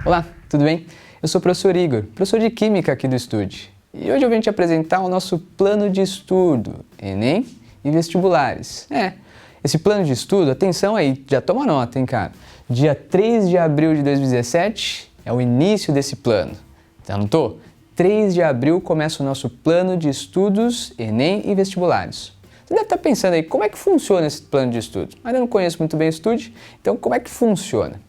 Olá, tudo bem? Eu sou o professor Igor, professor de Química aqui do Estude. E hoje eu venho te apresentar o nosso plano de estudo, Enem e vestibulares. Esse plano de estudo, atenção aí, já toma nota, hein, cara? Dia 3 de abril de 2017 é o início desse plano. Já anotou? 3 de abril começa o nosso plano de estudos, Enem e vestibulares. Você deve estar pensando aí, como é que funciona esse plano de estudo? Ainda não conheço muito bem o Estude, então como é que funciona?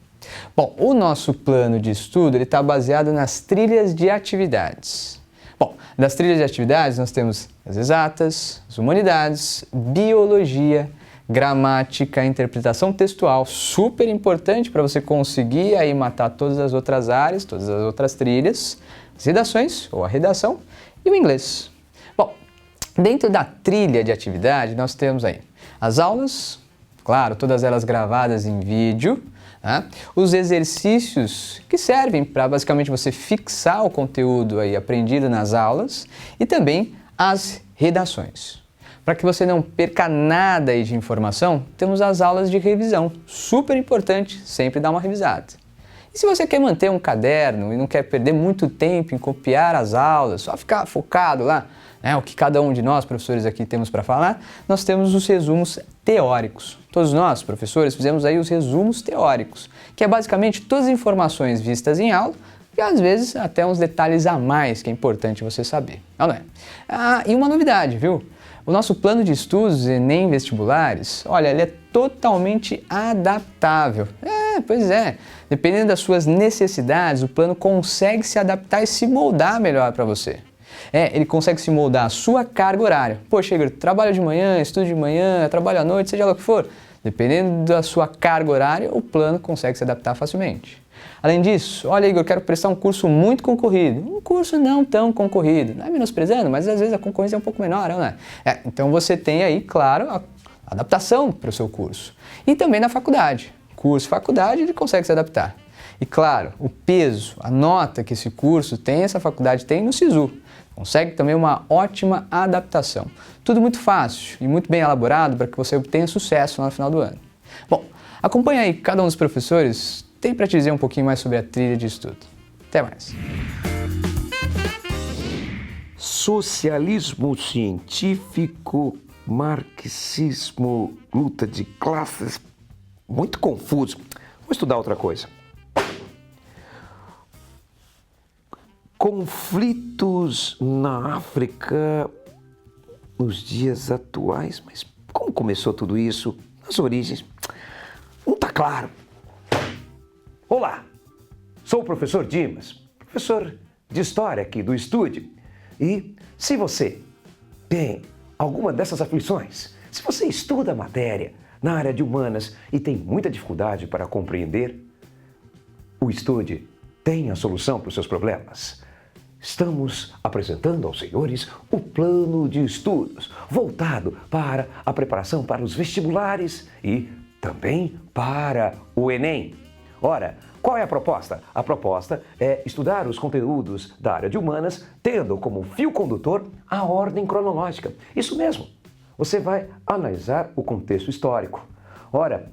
Bom, o nosso plano de estudo está baseado nas trilhas de atividades. Bom, das trilhas de atividades nós temos as exatas, as humanidades, biologia, gramática, interpretação textual, super importante para você conseguir aí matar todas as outras áreas, todas as outras trilhas, as redações ou a redação e o inglês. Bom, dentro da trilha de atividade nós temos aí as aulas, claro, todas elas gravadas em vídeo, os exercícios que servem para basicamente você fixar o conteúdo aí aprendido nas aulas e também as redações. Para que você não perca nada aí de informação, temos as aulas de revisão, super importante, sempre dar uma revisada. E se você quer manter um caderno e não quer perder muito tempo em copiar as aulas, só ficar focado lá, o que cada um de nós, professores aqui, temos para falar, nós temos os resumos teóricos. Todos nós, professores, fizemos aí os resumos teóricos, que é basicamente todas as informações vistas em aula e às vezes até uns detalhes a mais que é importante você saber, não é? E uma novidade, viu? O nosso plano de estudos Enem vestibulares, olha, ele é totalmente adaptável. Pois é. Dependendo das suas necessidades, o plano consegue se adaptar e se moldar melhor para você. Ele consegue se moldar à sua carga horária. Poxa, Igor, trabalho de manhã, estudo de manhã, trabalho à noite, seja lá o que for. Dependendo da sua carga horária, o plano consegue se adaptar facilmente. Além disso, olha, Igor, eu quero prestar um curso muito concorrido. Um curso não tão concorrido. Não é menosprezando, mas às vezes a concorrência é um pouco menor, não é? Então você tem aí, claro, a adaptação para o seu curso. E também na faculdade. Curso, faculdade, ele consegue se adaptar. E claro, o peso, a nota que esse curso tem, essa faculdade tem no SISU. Consegue também uma ótima adaptação. Tudo muito fácil e muito bem elaborado para que você obtenha sucesso no final do ano. Bom, acompanhe aí, cada um dos professores tem para te dizer um pouquinho mais sobre a trilha de estudo. Até mais. Socialismo científico, marxismo, luta de classes, muito confuso. Vou estudar outra coisa. Conflitos na África nos dias atuais, mas como começou tudo isso? As origens, não está claro. Olá, sou o professor Dimas, professor de História aqui do Estude. E se você tem alguma dessas aflições, se você estuda a matéria na área de humanas e tem muita dificuldade para compreender, o Estude tem a solução para os seus problemas. Estamos apresentando aos senhores o plano de estudos voltado para a preparação para os vestibulares e também para o Enem. Ora, qual é a proposta? A proposta é estudar os conteúdos da área de humanas, tendo como fio condutor a ordem cronológica. Isso mesmo, você vai analisar o contexto histórico. Ora,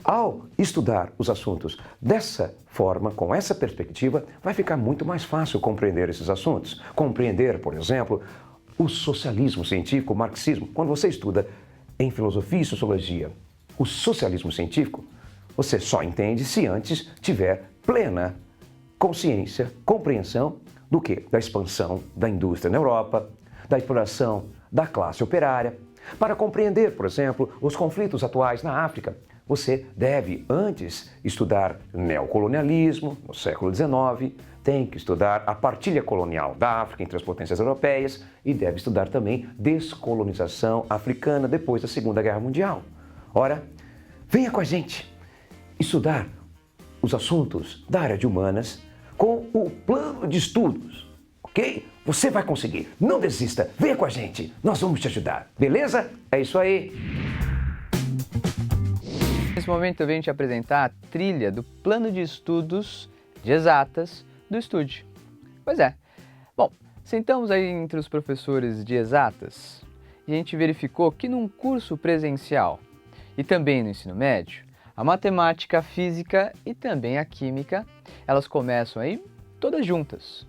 ao estudar os assuntos dessa forma, com essa perspectiva, vai ficar muito mais fácil compreender esses assuntos. Compreender, por exemplo, o socialismo científico, o marxismo. Quando você estuda em filosofia e sociologia o socialismo científico, você só entende se antes tiver plena consciência, compreensão do quê? Da expansão da indústria na Europa, da exploração da classe operária. Para compreender, por exemplo, os conflitos atuais na África, você deve antes estudar neocolonialismo no século XIX, tem que estudar a partilha colonial da África entre as potências europeias e deve estudar também descolonização africana depois da Segunda Guerra Mundial. Ora, venha com a gente estudar os assuntos da área de humanas com o plano de estudos, ok? Você vai conseguir, não desista, venha com a gente, nós vamos te ajudar, beleza? É isso aí! Nesse momento eu venho te apresentar a trilha do plano de estudos de exatas do Estude. Pois é. Bom, sentamos aí entre os professores de exatas e a gente verificou que num curso presencial e também no ensino médio, A matemática, a física e também a química, elas começam aí todas juntas.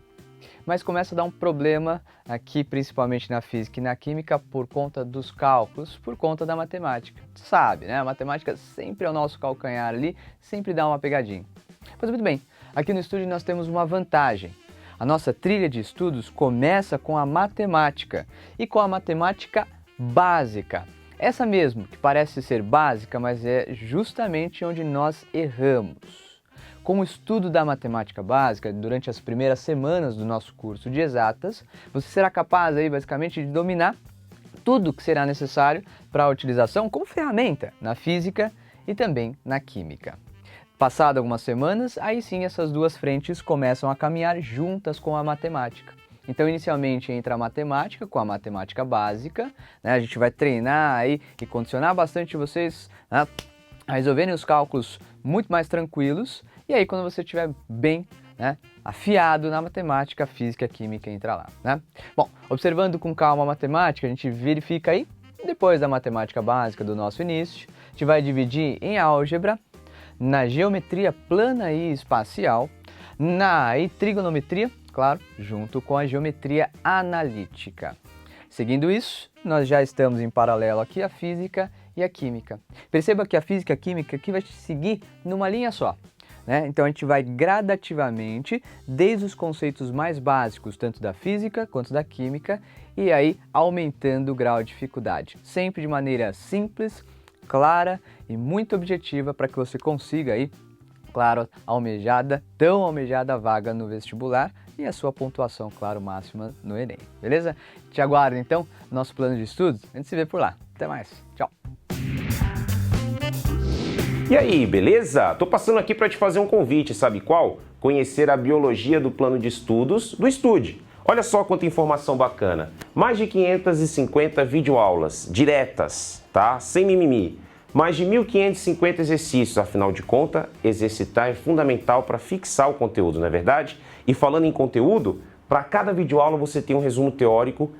Mas começa a dar um problema aqui, principalmente na física e na química, por conta dos cálculos, por conta da matemática. Sabe, né? A matemática sempre é o nosso calcanhar ali, sempre dá uma pegadinha. Pois muito bem, aqui no estúdio nós temos uma vantagem. A nossa trilha de estudos começa com a matemática e com a matemática básica. Essa mesmo, que parece ser básica, mas é justamente onde nós erramos. Com o estudo da matemática básica, durante as primeiras semanas do nosso curso de exatas, você será capaz aí basicamente de dominar tudo que será necessário para a utilização como ferramenta na física e também na química. Passado algumas semanas, aí sim essas duas frentes começam a caminhar juntas com a matemática. Então, inicialmente entra a matemática com a matemática básica, né? A gente vai treinar aí e condicionar bastante vocês, né, a resolverem os cálculos muito mais tranquilos. E aí, quando você estiver bem, né, afiado na matemática, física, química, entra lá, né? Bom, observando com calma a matemática, a gente verifica aí, depois da matemática básica do nosso início, a gente vai dividir em álgebra, na geometria plana e espacial, na trigonometria, claro, junto com a geometria analítica. Seguindo isso, nós já estamos em paralelo aqui a física e a química. Perceba que a física e a química aqui vai seguir numa linha só. Então a gente vai gradativamente, desde os conceitos mais básicos, tanto da física quanto da química, e aí aumentando o grau de dificuldade. Sempre de maneira simples, clara e muito objetiva para que você consiga aí, claro, tão almejada vaga no vestibular e a sua pontuação, claro, máxima no Enem. Beleza? Te aguardo então no nosso plano de estudos. A gente se vê por lá. Até mais. Tchau. E aí, beleza? Tô passando aqui para te fazer um convite, sabe qual? Conhecer a biologia do plano de estudos do Estude. Olha só quanta informação bacana. Mais de 550 videoaulas diretas, tá? Sem mimimi. Mais de 1.550 exercícios, afinal de contas, exercitar é fundamental para fixar o conteúdo, não é verdade? E falando em conteúdo, para cada videoaula você tem um resumo teórico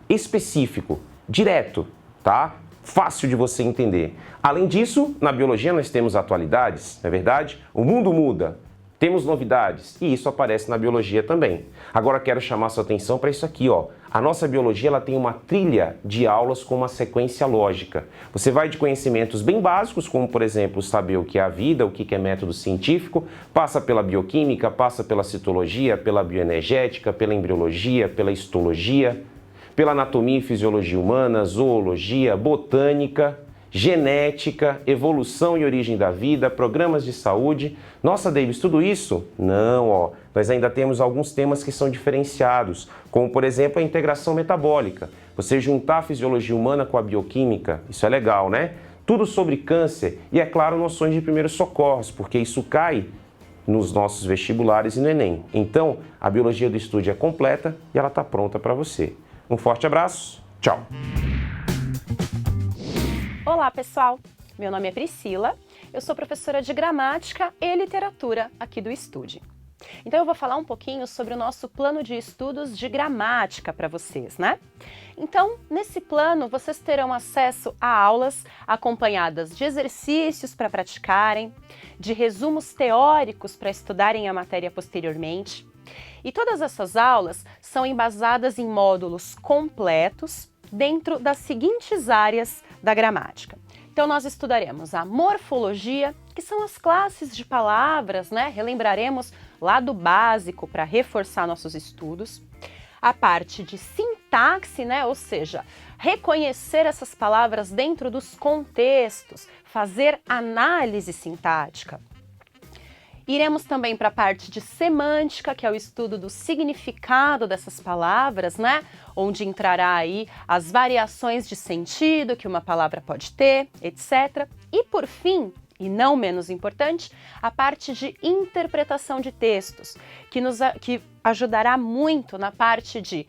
específico, direto, tá? Fácil de você entender. Além disso, na biologia nós temos atualidades, não é verdade? O mundo muda, temos novidades e isso aparece na biologia também. Agora quero chamar sua atenção para isso aqui, ó. A nossa biologia ela tem uma trilha de aulas com uma sequência lógica. Você vai de conhecimentos bem básicos, como por exemplo saber o que é a vida, o que é método científico, passa pela bioquímica, passa pela citologia, pela bioenergética, pela embriologia, pela histologia, pela anatomia e fisiologia humana, zoologia, botânica, genética, evolução e origem da vida, programas de saúde. Nossa, Davis, tudo isso? Não, ó. Nós ainda temos alguns temas que são diferenciados, como por exemplo a integração metabólica. Você juntar a fisiologia humana com a bioquímica, isso é legal, né? Tudo sobre câncer e, é claro, noções de primeiros socorros, porque isso cai nos nossos vestibulares e no Enem. Então, a biologia do Estude é completa e ela está pronta para você. Um forte abraço, tchau! Olá, pessoal! Meu nome é Priscila, eu sou professora de Gramática e Literatura aqui do Estude. Então eu vou falar um pouquinho sobre o nosso plano de estudos de gramática para vocês, né? Então, nesse plano, vocês terão acesso a aulas acompanhadas de exercícios para praticarem, de resumos teóricos para estudarem a matéria posteriormente. E todas essas aulas são embasadas em módulos completos dentro das seguintes áreas da gramática. Então nós estudaremos a morfologia, que são as classes de palavras, né? Relembraremos lá do básico para reforçar nossos estudos. A parte de sintaxe, né? Ou seja, reconhecer essas palavras dentro dos contextos, fazer análise sintática. Iremos também para a parte de semântica, que é o estudo do significado dessas palavras, né? Onde entrará aí as variações de sentido que uma palavra pode ter, etc. E por fim, e não menos importante, a parte de interpretação de textos, que ajudará muito na parte de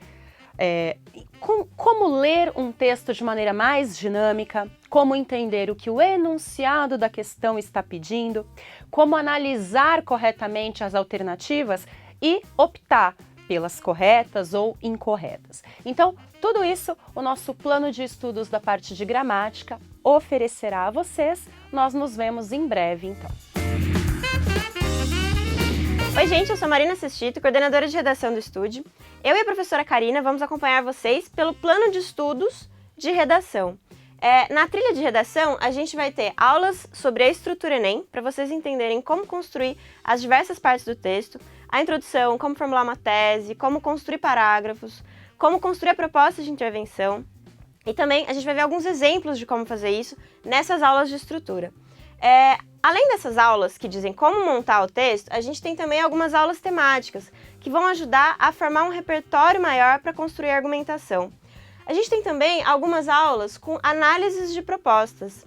como ler um texto de maneira mais dinâmica, como entender o que o enunciado da questão está pedindo, como analisar corretamente as alternativas e optar pelas corretas ou incorretas. Então, tudo isso o nosso plano de estudos da parte de gramática oferecerá a vocês. Nós nos vemos em breve, então. Oi, gente, eu sou Marina Sestito, coordenadora de redação do Estude. Eu e a professora Karina vamos acompanhar vocês pelo plano de estudos de redação. Na trilha de redação, a gente vai ter aulas sobre a estrutura Enem, para vocês entenderem como construir as diversas partes do texto, a introdução, como formular uma tese, como construir parágrafos, como construir a proposta de intervenção. E também a gente vai ver alguns exemplos de como fazer isso nessas aulas de estrutura. Além dessas aulas que dizem como montar o texto, a gente tem também algumas aulas temáticas que vão ajudar a formar um repertório maior para construir a argumentação. A gente tem também algumas aulas com análises de propostas.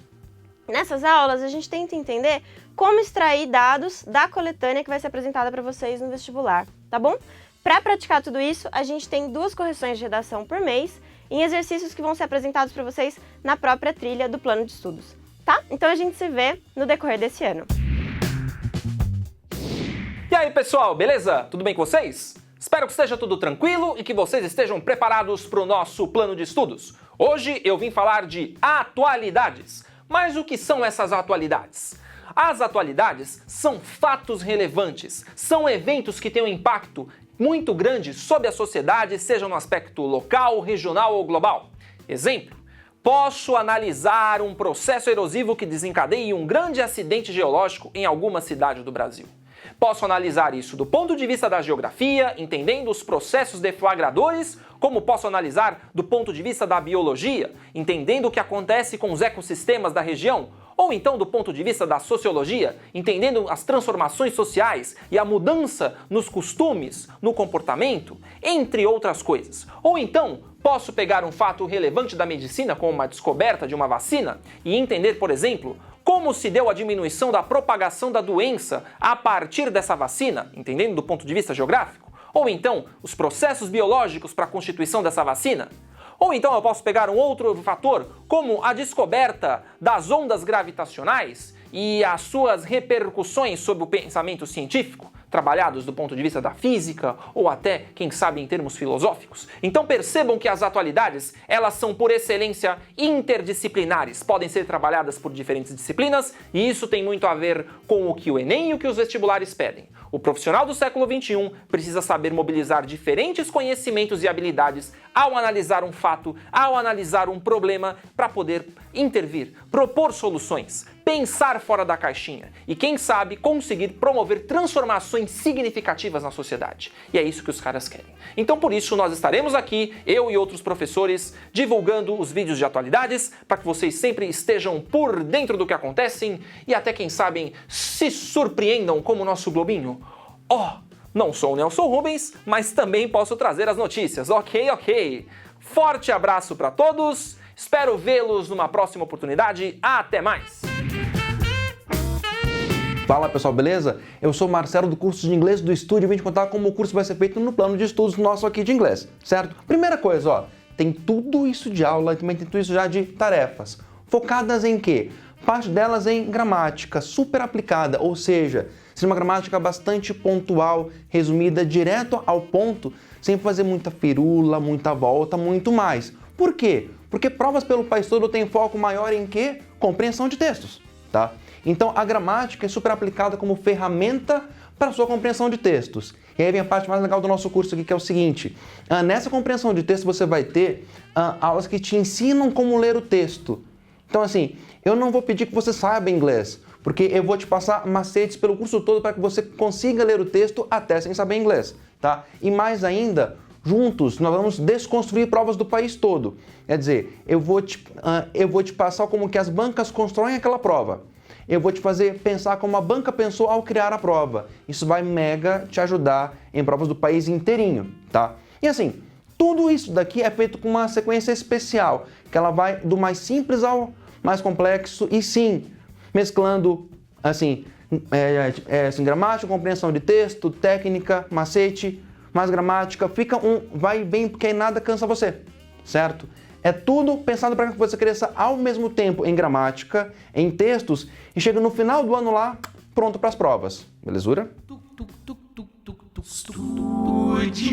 Nessas aulas, a gente tenta entender como extrair dados da coletânea que vai ser apresentada para vocês no vestibular, tá bom? Para praticar tudo isso, a gente tem 2 correções de redação por mês em exercícios que vão ser apresentados para vocês na própria trilha do plano de estudos, tá? Então a gente se vê no decorrer desse ano. E aí, pessoal, beleza? Tudo bem com vocês? Espero que esteja tudo tranquilo e que vocês estejam preparados para o nosso plano de estudos. Hoje eu vim falar de atualidades. Mas o que são essas atualidades? As atualidades são fatos relevantes, são eventos que têm um impacto muito grande sobre a sociedade, seja no aspecto local, regional ou global. Exemplo: posso analisar um processo erosivo que desencadeie um grande acidente geológico em alguma cidade do Brasil. Posso analisar isso do ponto de vista da geografia, entendendo os processos deflagradores, como posso analisar do ponto de vista da biologia, entendendo o que acontece com os ecossistemas da região, ou então do ponto de vista da sociologia, entendendo as transformações sociais e a mudança nos costumes, no comportamento, entre outras coisas. Ou então, posso pegar um fato relevante da medicina, como uma descoberta de uma vacina, e entender, por exemplo, como se deu a diminuição da propagação da doença a partir dessa vacina, entendendo do ponto de vista geográfico? Ou então, os processos biológicos para a constituição dessa vacina? Ou então eu posso pegar um outro fator, como a descoberta das ondas gravitacionais e as suas repercussões sobre o pensamento científico, trabalhados do ponto de vista da física ou até, quem sabe, em termos filosóficos. Então percebam que as atualidades, elas são por excelência interdisciplinares, podem ser trabalhadas por diferentes disciplinas e isso tem muito a ver com o que o Enem e o que os vestibulares pedem. O profissional do século XXI precisa saber mobilizar diferentes conhecimentos e habilidades ao analisar um fato, ao analisar um problema, para poder intervir, propor soluções, pensar fora da caixinha e, quem sabe, conseguir promover transformações significativas na sociedade. E é isso que os caras querem. Então, por isso, nós estaremos aqui, eu e outros professores, divulgando os vídeos de atualidades para que vocês sempre estejam por dentro do que acontece e até, quem sabe, se surpreendam como o nosso Globinho. Não sou o Nelson Rubens, mas também posso trazer as notícias. Ok. Forte abraço para todos, espero vê-los numa próxima oportunidade. Até mais! Fala pessoal, beleza? Eu sou o Marcelo do curso de inglês do Estúdio e vim te contar como o curso vai ser feito no plano de estudos nosso aqui de inglês, certo? Primeira coisa, tem tudo isso de aula e também tem tudo isso já de tarefas. Focadas em quê? Parte delas em gramática, super aplicada, ou seja, ser uma gramática bastante pontual, resumida direto ao ponto, sem fazer muita firula, muita volta, muito mais. Por quê? Porque provas pelo país todo têm foco maior em quê? Compreensão de textos, tá? Então a gramática é super aplicada como ferramenta para a sua compreensão de textos. E aí vem a parte mais legal do nosso curso aqui, que é o seguinte: nessa compreensão de texto você vai ter aulas que te ensinam como ler o texto. Então assim, eu não vou pedir que você saiba inglês, porque eu vou te passar macetes pelo curso todo para que você consiga ler o texto até sem saber inglês, tá? E mais ainda, juntos nós vamos desconstruir provas do país todo. Quer dizer, eu vou te passar como que as bancas constroem aquela prova. Eu vou te fazer pensar como a banca pensou ao criar a prova. Isso vai mega te ajudar em provas do país inteirinho, tá? E assim, tudo isso daqui é feito com uma sequência especial, que ela vai do mais simples ao mais complexo e sim, mesclando assim, gramática, compreensão de texto, técnica, macete, mais gramática, fica vai e vem, porque aí nada cansa você, certo? É tudo pensado para que você cresça ao mesmo tempo em gramática, em textos, e chega no final do ano lá, pronto para as provas. Belezura? Estude.